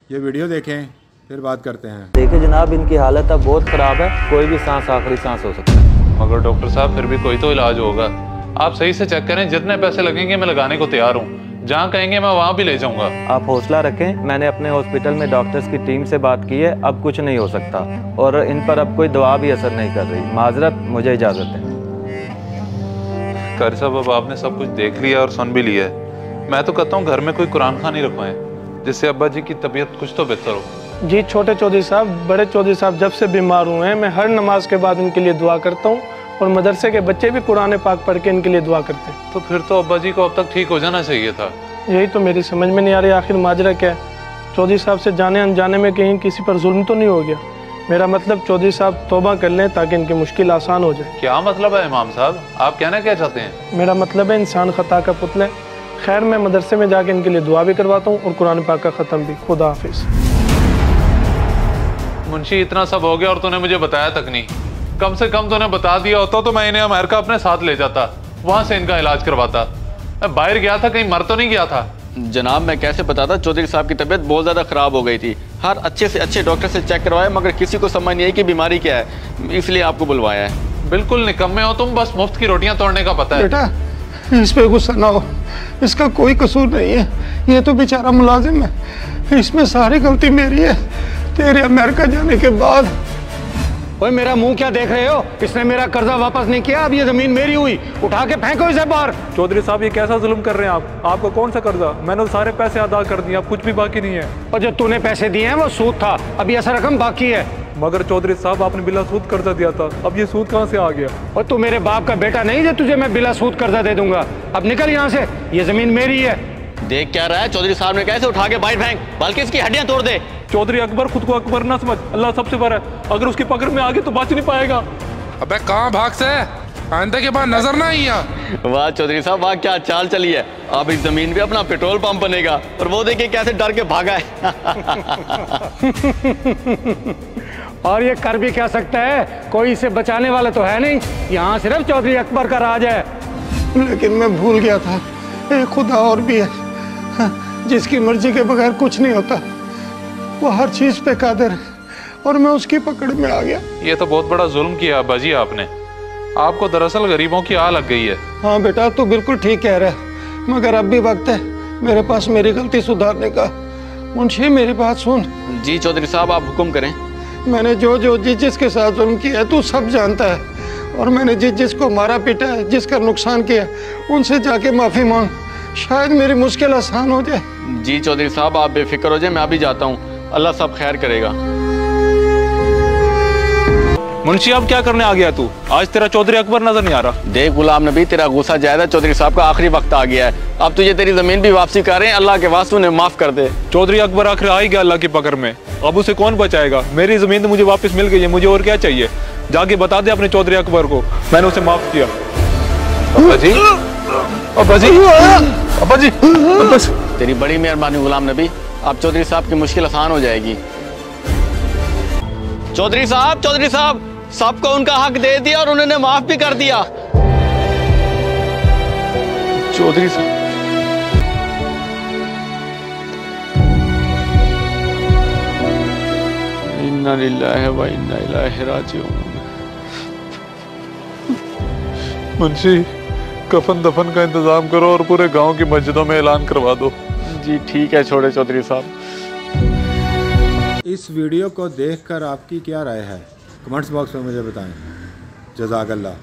ये वीडियो देखें फिर बात करते हैं। देखिए जनाब, इनकी हालत अब बहुत ख़राब है, कोई भी सांस आखिरी सांस हो सकता है। मगर डॉक्टर साहब फिर भी कोई तो इलाज होगा। आप सही से चेक करें, जितने पैसे लगेंगे मैं लगाने को तैयार हूँ। जहाँ कहेंगे मैं वहाँ भी ले जाऊँगा। आप हौसला रखें, मैंने अपने हॉस्पिटल में डॉक्टर्स की टीम से बात की है, अब कुछ नहीं हो सकता और इन पर अब कोई दवा भी असर नहीं कर रही। माजरत, मुझे इजाज़त है। कारी साहब, अब आपने सब कुछ देख लिया और सुन भी लिया है। मैं तो कहता हूँ घर में कोई कुरान खानी रखवाएं, जिससे अब्बा जी की तबीयत कुछ तो बेहतर हो। जी छोटे चौधरी साहब, बड़े चौधरी साहब जब से बीमार हुए हैं मैं हर नमाज के बाद इनके लिए दुआ करता हूँ और मदरसे के बच्चे भी कुरान पाक पढ़ के इनके लिए दुआ करते हैं। तो फिर तो अब्बा जी को अब तक ठीक हो जाना चाहिए था। यही तो मेरी समझ में नहीं आ रही, आखिर माजरा क्या है। चौधरी साहब से जाने अनजाने में कहीं किसी पर जुल्म तो नहीं हो गया? मेरा मतलब चौधरी साहब तौबा कर लें ताकि इनकी मुश्किल आसान हो जाए। क्या मतलब है इमाम साहब, आप कहना क्या चाहते हैं? मेरा मतलब है इंसान खता का पुतला है। खैर, मैं मदरसे में जाके इनके लिए दुआ भी करवाता हूँ और कुरान पाक का ख़त्म भी। खुदा हाफिज़। मुंशी, इतना सब हो गया और तूने मुझे बताया तक नहीं। कम से कम तूने बता दिया होता तो मैं इन्हें अमेरिका अपने साथ ले जाता, वहां से इनका इलाज करवाता। मैं बाहर गया था, कहीं मर तो नहीं गया था? जनाब, मैं कैसे बताता, चौधरी साहब की तबीयत बहुत ज़्यादा ख़राब हो गई थी। हर अच्छे से अच्छे डॉक्टर से चेक करवाया मगर किसी को समझ नहीं आई कि बीमारी क्या है, इसलिए आपको बुलवाया है। बिल्कुल निकम्मे हो तुम, बस मुफ्त की रोटियां तोड़ने का पता है। बेटा, इस पे गुस्सा ना हो, इसका कोई कसूर नहीं है। ये तो बेचारा मुलाजिम है, इसमें सारी गलती मेरी है। तेरे अमेरिका जाने के बाद। ओए, मेरा मुंह क्या देख रहे हो? इसने मेरा कर्जा वापस नहीं किया, अब ये जमीन मेरी हुई, उठा के फेंको इसे बाहर। चौधरी साहब, ये कैसा जुल्म कर रहे हैं आप? आपका कौन सा कर्जा? मैंने तो सारे पैसे अदा कर दिए, अब कुछ भी बाकी नहीं है। और जो तूने पैसे दिए हैं वो सूद था, अभी ऐसा रकम बाकी है। मगर चौधरी साहब, आपने बिला सूद कर्जा दिया था, अब ये सूद कहाँ से आ गया? और तू मेरे बाप का बेटा नहीं जो तुझे मैं बिला सूद कर्जा दे दूंगा। अब निकल यहाँ से, ये जमीन मेरी है। देख क्या रहा है? चौधरी साहब ने कैसे उठा के बाहर फेंक, बल्कि इसकी हड्डियां तोड़ दे। चौधरी अकबर खुद को अकबर ना समझ, अल्लाह सबसे बड़ा है। अगर उसकी पकड़ में आगे तो बच नहीं पाएगा। अबे कहाँ भाग से, आइंदा के बाद नजर ना आई। वाह चौधरी साहब, वाह क्या चाल चली है। अब इस जमीन पे अपना पेट्रोल पंप बनेगा और वो देखिए कैसे डर के भागा है। और ये कर भी क्या सकता है, कोई इसे बचाने वाला तो है नहीं। यहाँ सिर्फ चौधरी अकबर का राज है। लेकिन मैं भूल गया था, एक खुदा और भी है जिसकी मर्जी के बगैर कुछ नहीं होता। वो हर चीज पे कादिर है और मैं उसकी पकड़ में आ गया। ये तो बहुत बड़ा जुल्म किया अब्बा जी आपने। आपको दरअसल गरीबों की आह लग गई है। हाँ बेटा, तू बिल्कुल ठीक कह रहा है, मगर अब भी वक्त है मेरे पास मेरी गलती सुधारने का। मुंशी, मेरी बात सुन। जी चौधरी साहब, आप हुक्म करें। मैंने जो जिसके साथ जुल्म किया है तू सब जानता है, और मैंने जिसको मारा पीटा है, जिसका नुकसान किया, उनसे जाके माफी मांग, शायद मेरी मुश्किल आसान हो जाए। जी चौधरी साहब, आप बेफिक्र हो जाए, मैं अभी जाता हूँ, अल्लाह सब खैर करेगा। मुंशी, अब क्या करने आ गया तू? आज तेरा चौधरी अकबर नजर नहीं आ रहा। देख गुलाम नबी, तेरा गुस्सा ज्यादा, चौधरी साहब का आखिरी वक्त आ गया है। अब तुझे तेरी जमीन भी वापसी कर रहे हैं, अल्लाह के वास्ते उन्हें माफ कर दे। चौधरी अकबर आखिर आ ही गया अल्लाह की पकड़ में, अब उसे कौन बचाएगा? मेरी जमीन तो मुझे वापस मिल गई है, मुझे और क्या चाहिए? जाके बता दे अपने चौधरी अकबर को मैंने उसे माफ किया। अब्बा जी, अब्बा जी, अब्बा जी, बस। तेरी बड़ी मेहरबानी गुलाम नबी, अब चौधरी साहब की मुश्किल आसान हो जाएगी। चौधरी साहब, सबको उनका हक दे दिया और उन्होंने माफ भी कर दिया। चौधरी साहब, इन्ना लिल्लाहि व इन्ना इलैहि राजिऊन। मुंशी, कफन दफन का इंतजाम करो और पूरे गांव की मस्जिदों में ऐलान करवा दो। जी ठीक है छोटे चौधरी साहब। इस वीडियो को देखकर आपकी क्या राय है? कमेंट्स बॉक्स में मुझे बताएं। जज़ाकल्लाह।